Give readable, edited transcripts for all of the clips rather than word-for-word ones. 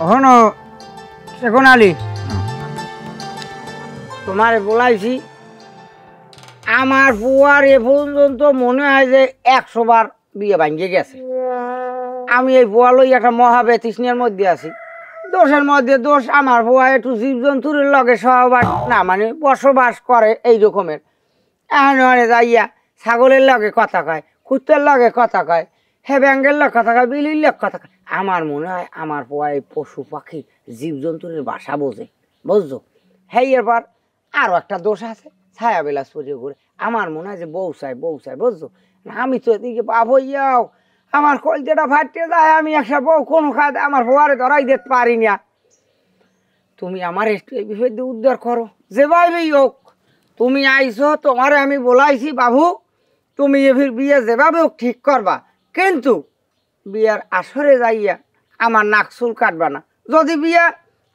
হনো এখন আলি তোমারে বলাইছি আমার বুয়ার এ পর্যন্ত মনে হয় যে 100 বার বিয়ে ভাঙিয়ে গেছে। আমি এই বুয়া লই একটা মহাবেতৃষ্ণের মধ্যে আছি। দোষের মধ্যে দোষ, আমার বুয়া একটু জীবজন্তুর লগে সহবাস না মানে বসবাস করে এই রকমের। এখন যাইয়া ছাগলের লগে কথা কয়, কুত্তের লগে কথা কয়, হে ব্যাঙ্গের লগে কথা কয়, বিলির লগে কথা কয়। আমার মনে হয় আমার বুয়া এই পশু পাখি জীবজন্তুর ভাষা বোঝে, বুঝছো? হেই এরপর আরও একটা দোষ আছে, ছায়া বিলাস পরিয়ে ঘুরে। আমার মনে হয় যে বউ চাই বুঝছো? আমি তো এদিকে বাপ হইয়াও আমার কলজেটা ফাটিয়ে যায়, আমি একটা বউ কোনো খাতে আমার বউয়ারে ধরাই দিতে পারি না। তুমি আমার একটু এই বিষয় দিয়ে উদ্ধার করো, যেভাবেই হোক। তুমি আইছো, তোমারে আমি বলাইছি বাবু তুমি এভির বিয়ে যেভাবে হোক ঠিক করবা, কিন্তু বিয়ার আসরে যাইয়া আমার নাক চুল কাটবা না। যদি বিয়া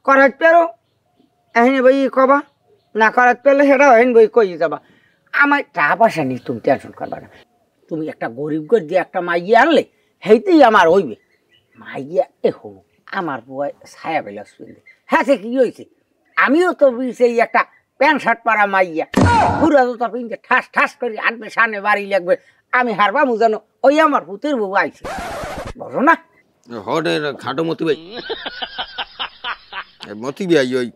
করাইতে পারো এহিনে বই কবা, না করাইতে পারলে সেটাও এহিন বই কই যাবা। আমার টাকা পয়সা নিয়ে তুমি টেনশন করবা না। তুমি একটা গরিব করে দিয়ে একটা মাইয়া আনলে সেইতেই আমার হইবে। মাইয়া এ হো আমার বয় ছায়া বিলাস পিনতে, হ্যাঁ সে কি হয়েছে? আমিও তো সেই একটা প্যান্ট শার্ট পাড়া মাইয়া, ঘুরা জুতা পিনতে ঠাস ঠাস করে আনবে, সামনে বাড়ি লাগবে। আমি হারবামু জানো, ওই আমার পুতের বউ আইছে, বলো না? হরের খাটো মতি ভাই, মতি ভাই ওই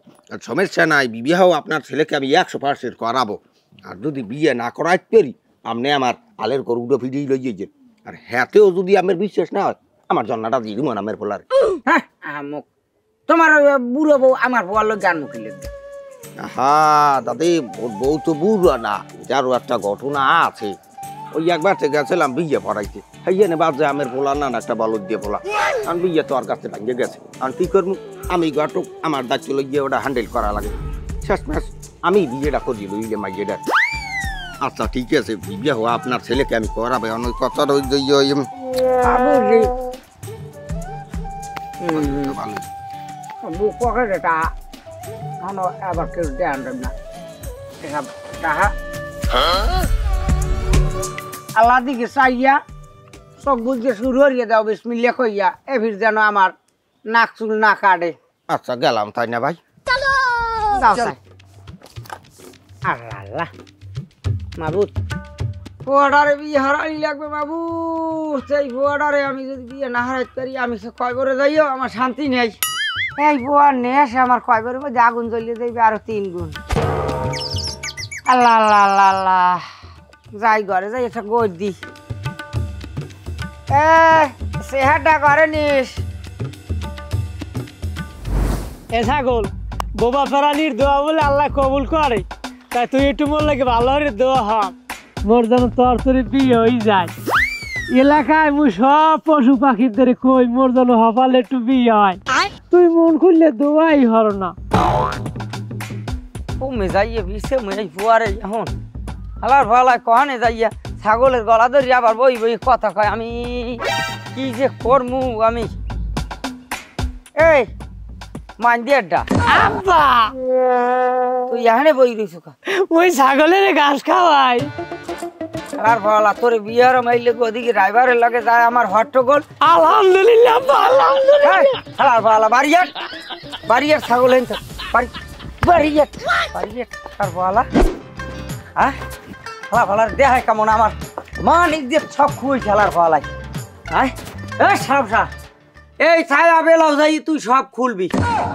সমস্যা নাই, বিবাহ আপনার ছেলেকে আমি 100% করাবো। আর যদি বিয়ে না করাইতে পারি আপনি আমার আলের গরুটা ফিরিয়ে লইয়েছেন। আর হ্যাঁতেও যদি আমার বিশ্বাস না হয় আমার জন্নাটা দিয়ে দিব আমার ফলার। হ্যাঁ মুখ তোমার বুড়ো বউ আমার বউয়ার লোক গান মুখিলে। হ্যাঁ দাদি, ওর বউ তো বুড়ো না, যারও একটা ঘটনা আছে। ওই একবার থেকে গেছিলাম বিয়ে পড়াইতে, হাইয়ানে বাজে আমের পোলা না একটা বলদ দিয়ে পোলা। আমি বিয়ে তো আর কাছে ভাঙিয়ে গেছে, আমি কি করবো? আমি ঘটক আমার দায়িত্ব লইয়ে ওটা হ্যান্ডেল করা লাগে। শেষ ম্যাচ আমি বিয়েটা করি লইলে মাইয়েটা। আচ্ছা ঠিক আছে, বিয়ে হওয়া আপনার ছেলেকে আমি করাবে। অনেক কথা বুক পকেটটা আবার কেউ দেন না। আল্লাহ দিকে চাইয়া চোখ বুঝিয়ে শুরু হরিয়ে দাও বিসমিল্লাহ কইয়া, এভির যেন আমার নাক চুল না কাটে। আচ্ছা গেলাম তাই না ভাই? আল্লাহ মাবুদ, ফুয়াডারে বিয়ে হারাই লাগবে বাবু। সেই ফুয়াডারে আমি যদি বিয়ে না হারাইতে পারি আমি সে কয়বরে যাইও আমার শান্তি নেই। এই বুয়ার নেশ আমার কয়বরের মধ্যে আগুন জ্বলিয়ে দেবে আরো 3 গুণ। আল্লাহ আল্লাহ আল্লাহ আল্লাহ, যাই ঘরে যাই একটা গোদ দি। সেহাটা করে নিস। এ ছাগল, বোবা প্রাণীর দোয়া বলে আল্লাহ কবুল করে, তাই তুই একটু মোর লাগে ভালো হরে দোয়া হ, মোর যেন তোর তোর বিয়ে হয়ে যায়। এলাকায় মুই সব পশু পাখিদের কই মোর যেন হপালে একটু বিয়ে হয়, তুই মন খুললে দোয়াই হর না। তুমি যাইয়ে বিষে মই ফুয়ারে এখন হালার ভালাই কহানে যাইয়া ছাগলের গলা ধরি আবার বই বই কথা কয়। আমি কি যে করমু আমি। এই মাইন্দিয়ারটা আব্বা, তুই এখানে বই রইছ কা? ওই ছাগলের ঘাস খাওয়াই। হালার ভালা তোর বিয়ার মাইলে ওদিকে ড্রাইভারের লাগে যায় আমার হট্টগোল। আলহামদুলিল্লাহ আলহামদুলিল্লাহ। হালার ভালা বাড়িয়ার বাড়িয়ার ছাগল হেন বাড়ি বাড়িয়ার বাড়িয়ার হালার ভালা। হ্যাঁ হালা ভালার দেখায় কেমন আমার মানিক দিয়ে সব খুঁই খেলার ভালাই। হ্যাঁ এই সাবসা, এই ছায়া বেলাও যাই তুই সব খুলবি।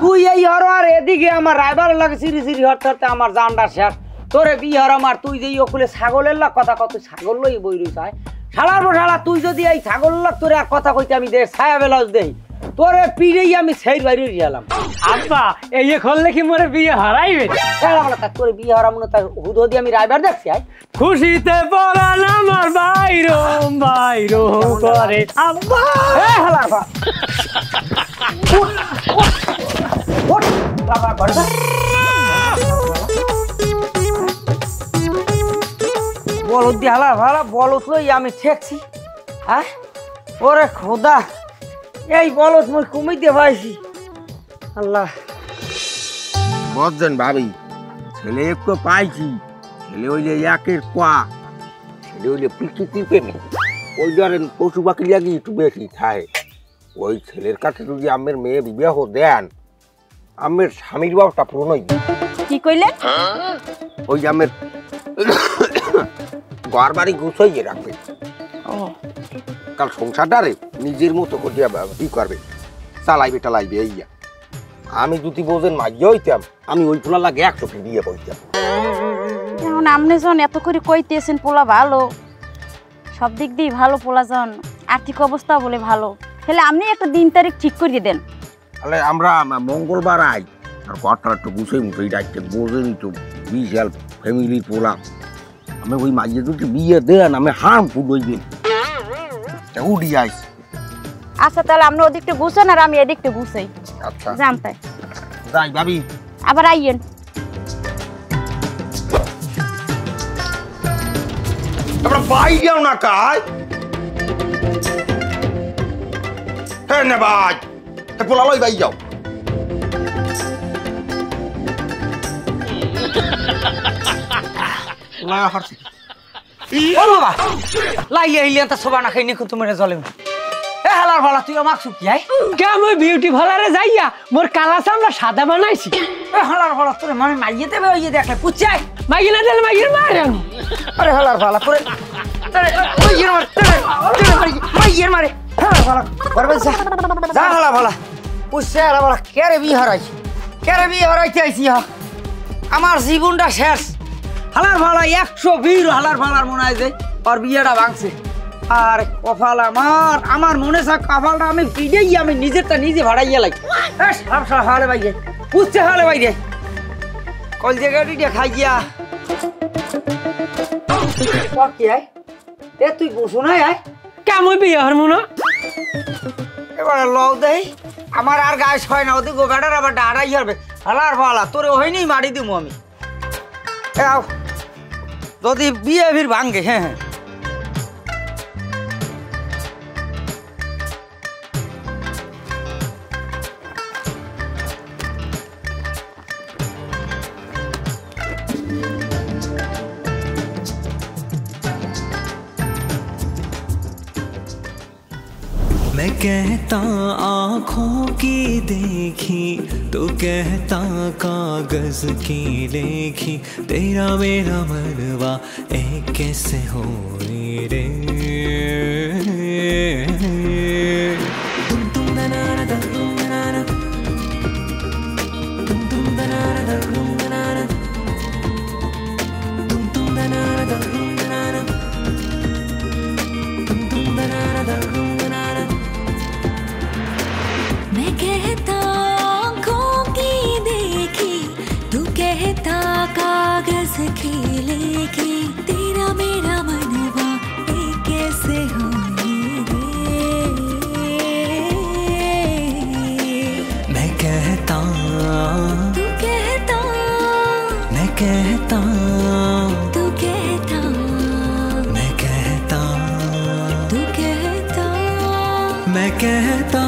তুই এই হর আর এদিকে আমার ড্রাইভারের লাগে সিরি সিরি হরতে হরতে আমার জানটা শেষ। তোরে বিয়ে হর আমার, তুই যে ওকুলে ছাগলের লাগ কথা কত ছাগল লই বই রইছ। শালার বসালা তুই যদি এই ছাগল লাগ তোরে এক কথা কইতে আমি দে ছায়া বেলাউজ দেই তোরে পিড়েই আমি সেই বাইরে গেলাম। আব্বা এই করলে কি মোরে বিয়ে হারাইবে? তোরে বিয়ে হরাম না তাই হুদ দিয়ে আমি ড্রাইভার দেখছি। খুশিতে পরান আমার বাইরো বাইরো করে আব্বা। হালার বা বলদ দিয়ে হালা ভালা বলদ লই আমি ঠেকছি। হ্যাঁ ওরে খোদা, এই বলদ মই কমিতে পাইছি। আল্লাহ বুঝছেন ভাবি, ছেলে একটু পাইছি, ছেলে হইলে একের কোয়া, ছেলে হইলে প্রকৃতির প্রেমী। ওই ধরেন পশু পাখি লাগে একটু বেশি খায়। ওই ছেলের কাছে যদি আমের মেয়ে বিবাহ দেন আমের স্বামীর বাবটা পূরণ হইবে। কি কইলেন? ওই আমের ঘর বাড়ি গুছাইয়ে রাখবে, কাল সংসারটারে নিজের মতো করিয়া ই করবে, চালাইবে টালাইবে। এইয়া আমি যদি বোঝেন মাইয়া হইতাম আমি ওই পোলা লাগে 100 বিয়ে বইতাম। এখন আপনি যখন এত করে কইতেছেন পোলা ভালো, সব দিক দিয়ে ভালো পোলা যখন আর্থিক অবস্থা বলে ভালো, তাহলে আপনি একটা দিন তারিখ ঠিক করিয়ে দেন। তাহলে আমরা মঙ্গলবার আই আর ঘরটা একটু গুছাই মুছাই রাখতে, বোঝেনি তো বিশাল ফ্যামিলির পোলা। আমি ওই মাইয়া যদি বিয়ে দেন আমি হার্মফুল হইবেন, উঠি আইস। আচ্ছা তাহলে আপনি ওদিকটা গুছান আর আমি এদিকটা গুছাই। আচ্ছা জানতে যাই ভাবি, আবার আইয়েন। আমরা বাইরেও না কাজ। হ্যাঁ না ভাই, পোলা লই বাই যাও। ও বাবা লাইলে আইলে তা সবা না খাই নিখু তোমার জলে এ হালার ভালা তুই আমাক শুকিয়াই কেমন বিউটি ভালারে যাইয়া মোর কালা চামড়া সাদা বানাইছি। এ হালার ভালা তোরে মানে মাইয়ে দেবে ওই যে দেখলে পুচাই মাগি না দিলে মাগির মারে। আরে হালার ভালা তোরে তোরে ওই যে মার তোরে মাইয়ের মারে হালার ভালা করবে যা যা হালার ভালা পুচে হালার ভালা কেরে বি হারাইছি, কেরে বি হারাইতে আইছি। আমার জীবনটা শেষ। হালার ভালা 120 হালার ভালার মনে হয় যে ওর বিয়েটা ভাঙছে। আর কপাল আমার আমার মনে থাক কপালটা আমি পিড়েই আমি নিজেরটা নিজে ভাড়াইয়া লাই। সব সব হালে বাইরে পুষছে হালে বাইরে কল জায়গাটি খাইয়া কি আয় এ তুই বসো না আয় কেমন বিয়ে হর মনে এবার লও দেই আমার আর গায়ে হয় না, ওদিকে বেটার আবার ডাড়াই হবে। হালার ভালা তোরে হয়নি মারি দিব আমি। আও যদি বিয়ে ফির ভাঙ্গে। হ্যাঁ হ্যাঁ मैं कहता आँखों की देखी तो कहता कागज की लेखी, तेरा मेरा मनवा एक कैसे हो रे। मैं कहता आँखों की देखी तू कहता कागज की लेखी, तेरा मेरा मनवा एक कैसे हो मैं कहता तू कहता मैं कहता तू कहता मैं कहता तू कहता मैं कहता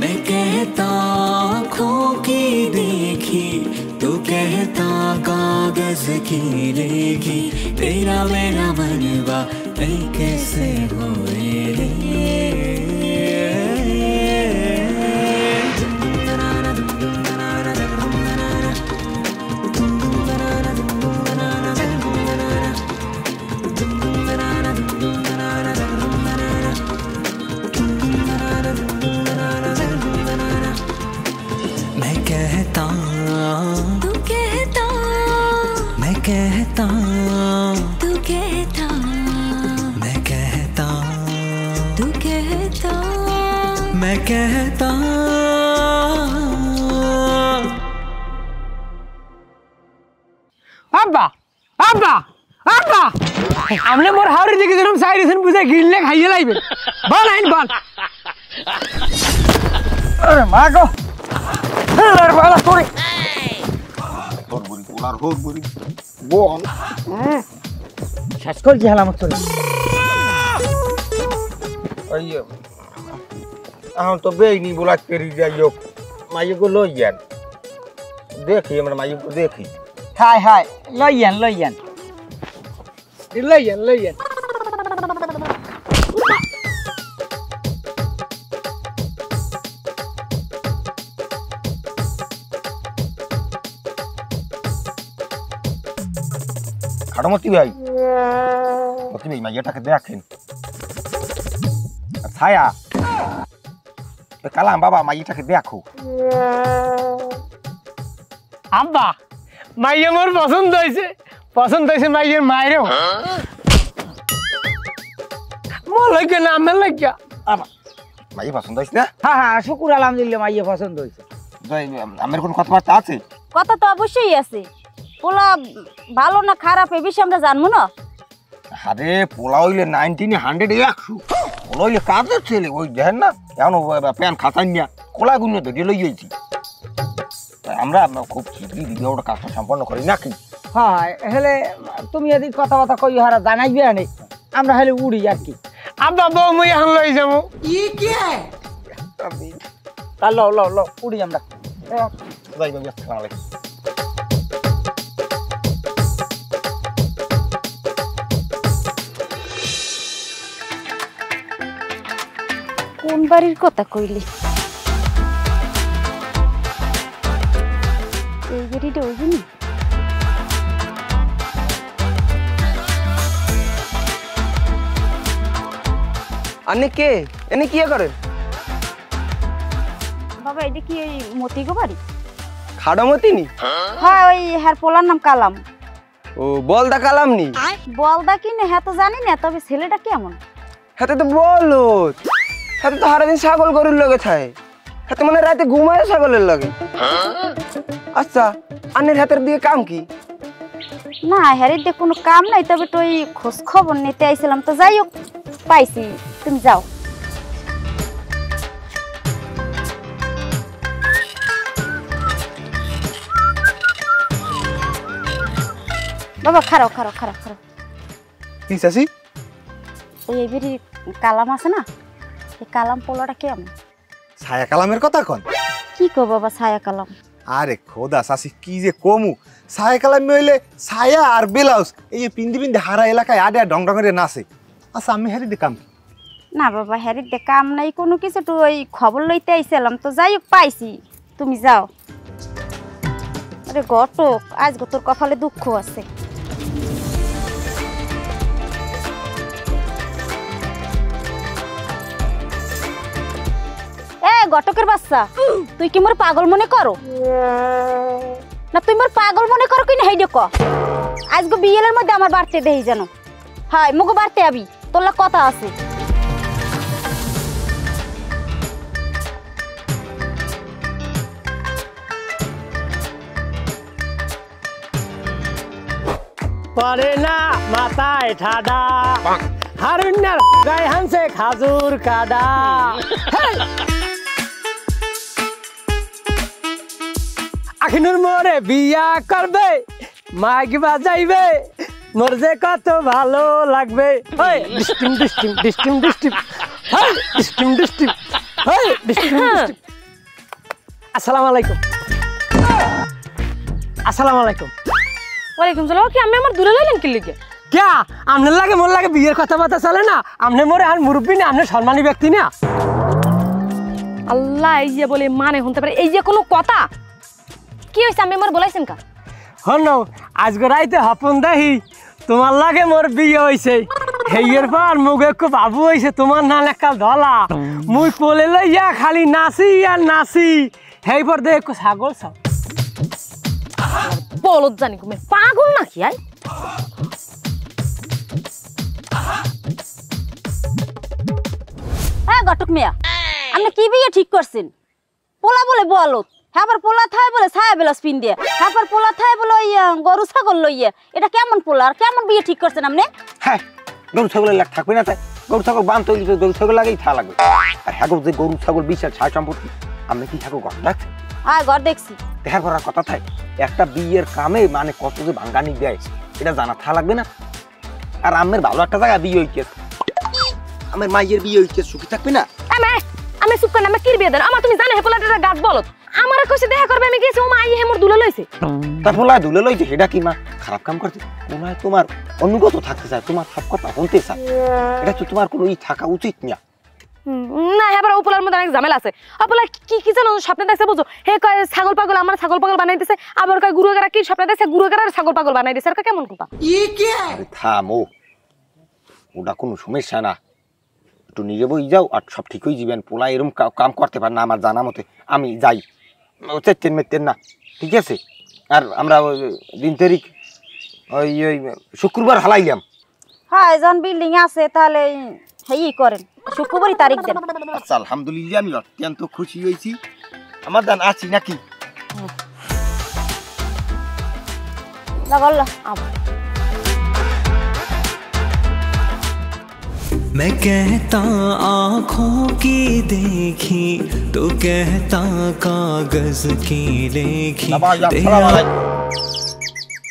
मैं कहता आँखों की देखी तो कहता कागज की लेखी, तेरा मेरा मनवा कैसे हो रे। मैं कहता तू कहता मैं कहता तू कहता मैं कहता तू कहता मैं कहता আব্বা আব্বা আব্বা আমনে মোর হাওরে দিকে যেরকম সাইরেছেন বুঝে গিললে খাইয়ে লাইবে। বল আইন বল। আরে মা গো হালার ভালা তোরে হরবরি পোলার হরবরি বল। শেষ কর কি হালামত তোরে ওই এখন তো বেইনি বলা পেরি যাই হোক মাইকে লই যান দেখি আমরা মাইকে দেখি হাই হাই লইয়েন লইয়েন লইয়েন লইয়েন খাটমতি ভাই মতি ভাই মাইয়াটাকে দেখেন ছায়া কালাম বাবা মাইয়াটাকে দেখো আব্বা মাইয়া মোর পছন্দ হয়েছে মাইয়ের মায়েরও মলাইকে না আমার লাগিয়া মাইয়া পছন্দ হয়েছে না হ্যাঁ হ্যাঁ শুকুর আলহামদুলিল্লাহ মাইয়ে পছন্দ হয়েছে আমার কোনো কথাবার্তা আছে কথা তো অবশ্যই আছে পোলা ভালো না খারাপ এ বিষয়ে আমরা জানবো না। আরে পোলা হইলে 19 100 100 পোলা হইলে কাজের ছেলে ওই দেখেন না এখন প্যান খাতাই নিয়া কোলা গুলো তো গেলই যাইছি আমরা খুব শীঘ্রই দিদি ওটা কাজটা সম্পন্ন করি নাকি হ্যাঁ হেলে তুমি এদিক কথা কথা কই হারা জানাইবে আনে আমরা হেলে উড়ি আর কি আব্বা বউ মুই এখন লই যাবো তা লও লও লও উড়ি আমরা যাই বাবা আসসালামু আলাইকুম কোন বাড়ির কথা কইলি? এই বাড়িটা ওই জন্য আনে কে এনে কি করেন? বাবা এটা কি ওই মতিগো বাড়ি? খাড়ামতি নি? হ্যাঁ ওই হ্যার পোলার নাম কালাম। ও বলদা কালাম নি? বলদা কি না হ্যাঁ তো জানি না, তবে ছেলেটা কেমন? হাতে তো বলত, হাতে তো সারাদিন ছাগল গরুর লগে থাকে, হাতে মানে রাতে ঘুমায় ছাগলের লগে। আচ্ছা আনের হাতের দিয়ে কাম কি? না হ্যারির দিয়ে কোনো কাম নাই, তবে তো ওই খোঁজ খবর নিতে আইছিলাম, তো যাই হোক পাইছি, তুমি যাও। বাবা খারাপ খারাপ খারাপ খারাপ কি চাচি? ওই এবারে কালাম আছে না, এই কালাম পোলাটা কেমন? ছায়া কালামের কথা কন? কি কো বাবা ছায়া কালাম? আরে খোদা চাচি কি যে কমু, ছায়া কালাম হইলে ছায়া আর ব্লাউজ এই যে পিন্দি পিন্দি হারা এলাকায় আডে ডং ডং করে নাচে। আচ্ছা আমি হারি দেখাম না বাবা হ্যারির দিয়ে কাম নাই কোনো কিছু, তো ওই খবর লইতে আইছিলাম, তো যাই হোক পাইছি, তুমি যাও। আরে ঘটক আজ গো তোর কপালে দুঃখ আছে। ঘটকের বাচ্চা তুই কি মোর পাগল মনে করো না? তুই মোর পাগল মনে করো কিনা হেই দেখো, আজকে বিয়েলের মধ্যে আমার বাড়তে দেই যেন। হাই মুগো বাড়তে আবি, তোর কথা আছে। পরে না মাথায় ঠাডা, হারুন্যার গায়ে হানছে খাজুর কাডা। আখিনুর মোরে বিয়া করবে, মাইক বাজাইবে, মোর যে কত ভালো লাগবে। ডিস্টিম ডিস্টিম ডিস্টিম ডিস্টিম ডিস্টিম ডিস্টিম ডিস্টিম ডিস্টিম। আসসালামু আলাইকুম। আসসালামু আলাইকুম। ওয়ালাইকুম সালাম। কি আমি আমার দূরে লাইলেন কি লিখে? क्या আমনে লাগে মোর লাগে বিয়ের কথাবার্তা চলে না? আমনে মোরে আর মুরব্বী না, আমনে সম্মানী ব্যক্তি না। আল্লাহ এই যে বলে মানে শুনতে পারে, এই যে কোনো কথা কি হয়েছে? আমি মোর বলাইছেন কা? হন আজকে রাইতে হপন দেহি তোমার লাগে মোর বিয়ে হয়েছে, হেয়ের পর মুগে একটু বাবু হয়েছে, তোমার না লেখা ধলা, মুই কোলে লইয়া খালি নাচি আর নাচি, হেই পর দে একটু ছাগল সব বলত জানি তুমি পাগল নাকি? আই হ্যাঁ ঘটক মিয়া, আপনি কি বিয়ে ঠিক করছেন? পোলা বলে বলত, হ্যাঁ পোলা থাই বলে ছায়া বেলাস পিন দিয়ে, হ্যাঁ পোলা থাই বলে ওই গরু ছাগল লইয়া, এটা কেমন পোলা আর কেমন বিয়ে ঠিক করছেন আপনি? হ্যাঁ গরু ছাগলের লাগ থাকবে না, তাই গরু ছাগল বান তৈরি করে গরু ছাগল লাগেই থা লাগবে। আর হ্যাঁ যে গরু ছাগল বিশাল ছায় সম্পত্তি, আপনি কি ঠাকুর ঘর রাখছেন? হ্যাঁ ঘর দেখছি। দেখা করার কথা থাই, একটা বিয়ের কামে মানে কত যে ভাঙ্গানি দেয় এটা জানা থা লাগবে না? আর আমের ভালো একটা জায়গা বিয়ে হইতেছে, আমার মায়ের বিয়ে হইছে সুখী থাকবে না আমি চুপ করে আমি কি বিয়ে দেন আমার তুমি জানো হে পোলাটা গাছ বলত আমার কইছে দেখা করবে আমি গেছি ও মা আই হে মোর দুলা লইছে তা পোলা দুলে লইছে সেটা কি মা খারাপ কাম করছে পোলা তোমার অনুগত থাকতে চায় তোমার সব কথা শুনতে চায় এটা তো তোমার কোনো থাকা উচিত না না এবার উপলার মধ্যে অনেক ঝামেলা আছে আপলা কি কি জানো স্বপ্নে দেখছে বুঝো হে কয় ছাগল পাগল আমার ছাগল পাগল বানাই দিছে আবার কয় গুরুগারা কি স্বপ্নে দেখছে গুরুগারা ছাগল পাগল বানাই দিছে আর কেমন কথা আরে থামো ওটা কোনো সমস্যা না একটু নিজে বই যাও আর সব ঠিক হয়ে যাবেন পোলা এরকম কাম করতে পারে না আমার জানা মতে আমি যাই চেতেন মেতেন না ঠিক আছে আর আমরা 3 তারিখ ওই শুক্রবার হালাইলাম হ্যাঁ জন বিল্ডিং আছে তাহলে হেই করেন শুক্রবারই তারিখ দেন আচ্ছা আলহামদুলিল্লাহ আমি অত্যন্ত খুশি হয়েছি আমার দান আছি নাকি লাগল্লা मैं कहता आँखों की देखी तो कहता कागज की लेखी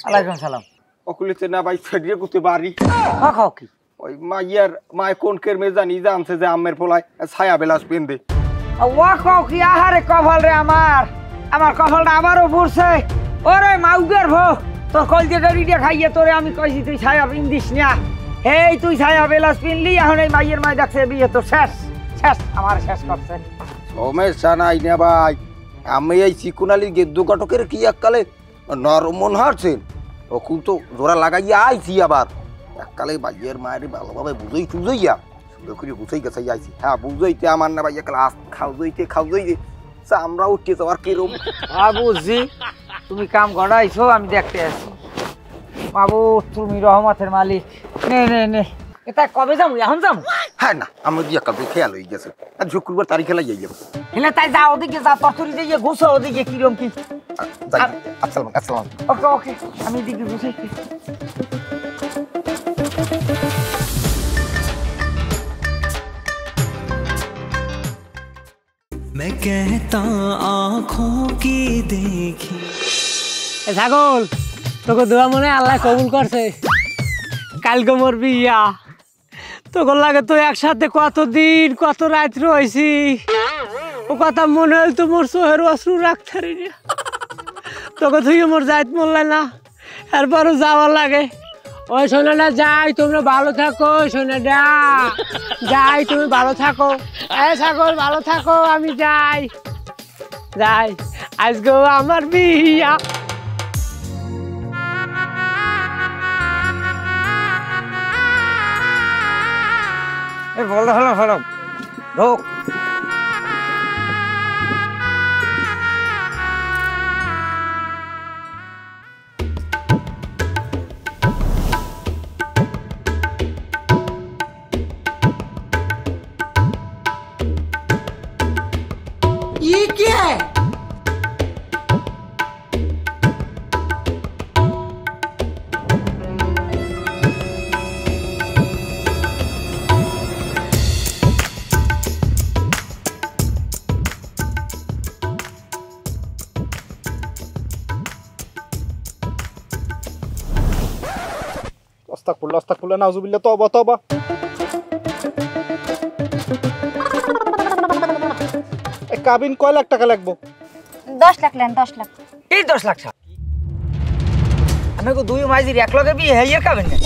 আলাইকুম সালাম অকুলিতে না ভাই ফেডিয়ে করতে পারি খাও কি ওই মাইয়ার মায় কোন কেরমে জানি জানছে যে আমের পোলায় ছায়া বেলাস পেন্দে ওয়া খাও কি আহারে কপাল রে আমার কপালটা আবারও পড়ছে ওরে মাউগের ভো তোর কলজেটা রিডে খাইয়ে তোরে আমি কইছি তুই ছায়া পিন্দিস না এই তুই ছায়া বেলাস পিনলি এখন এই মাইয়ের মাই দেখছে বিয়ে তো শেষ আমার শেষ করছে সমস্যা নাই না ভাই আমি এই চিকুনালি গেদ্দু কটকের কি এককালে নরমন হারছেন তখন তো জোড়া লাগাইয়া আইছি আবার এককালে ভাইয়ের মায়ের ভালোভাবে বুঝই টুঝইয়া সুন্দর করে বুঝাই গেছে আইছি হ্যাঁ বুঝইতে আমার না ভাইয়া ক্লাস খাও দইতে আমরা উঠতে যাওয়ার কিরম বুঝছি তুমি কাম গড়াইছো আমি দেখতে আসি বাবু তুমি রহমতের মালিক নে এটা কবে যাবো এখন যাবো হ্যাঁ না আমরা দিয়ে কালকে খেয়াল হয়ে গেছে আর শুক্রবার তারিখে লাগিয়ে যাবো হেলে তাই যা ওদিকে যা তরতরি দিয়ে ঘুষো ওদিকে কিরম কি আসসালাম ওকে আমি এদিকে ঘুষাইছি मैं कहता आँखों की देखी ছাগল তোকে দোয়া মনে আল্লাহ কবুল করছে কালকে মোর বিয়া তোকে লাগে তো একসাথে কতদিন কত রাত রয়েছি ও কথা মনে হল তো মোর চোহের অশ্রু রাখতে তোকে তুই মোর যাইত মরলে না এরপরও যাওয়ার লাগে ওই সোনাটা যাই তোমরা ভালো থাকো সোনাটা যাই তুমি ভালো থাকো ছাগল ভালো থাকো আমি যাই আজকেও আমার বিয়া হলো ঢোক ये क्या है? আস্তাগফিরুল্লাহ নাউজুবিল্লাহ তওবা এই কাবিন কয় লাখ টাকা লাগবে 10 লাখ লেন 10 লাখ এই 10 লাখ টাকা আমাকে দুই মাইজির এক লগে বিয়ে হইয়া কাবেন না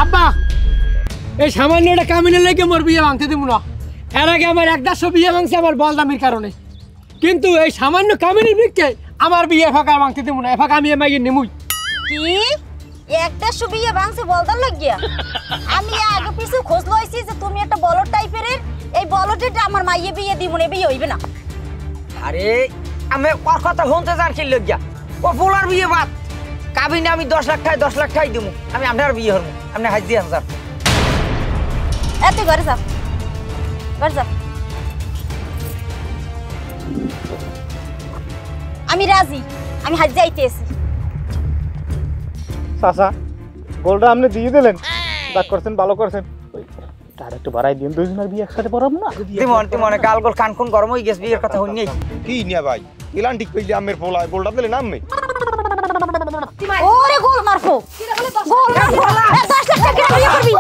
আব্বা এই সামান্য একটা কামিনের লেগে মোর বিয়ে ভাঙতে দিব না এর আগে আমার 100 বিয়ে ভাঙছে আমার বলদামির কারণে কিন্তু এই সামান্য কামিনের বিকে আমার বিয়ে ফাঁকা ভাঙতে দিব না ফাঁকা আমি মাইগি নেমুই কি একটা সুবিয়ে ভাঙছে বলদার লাগিয়া আমি আগে পিছু খোঁজ লইছি যে তুমি একটা বলদ টাইপের এই বলদটা আমার মাইয়ে বিয়ে দিব না বিয়ে হইবে না আরে আমি ওর কথা শুনতে যান কি লাগিয়া ও ফুলার বিয়ে বাদ কাবিনে আমি 10 লাখ টাকা দিমু আমি আপনার বিয়ে হরমু আপনি হাজ দিয়ে আনজার এত ঘরে যা আমি রাজি আমি হাজ যাইতেছি চাচা গোলটা আপনি দিয়ে দিলেন দাগ করছেন ভালো করছেন তার একটু বাড়াই দিন দুইজনের বিয়ে একসাথে পড়াবো না মনে গাল গোল কান কোন গরম হয়ে গেছে বিয়ের কথা হইনি কি নিয়া ভাই ইলান ঠিক কইলি আমের পোলায় গোলটা দিলে নামে ওরে গোল মারফো গোল মারফো 10 লাখ টাকা বিয়ে করবি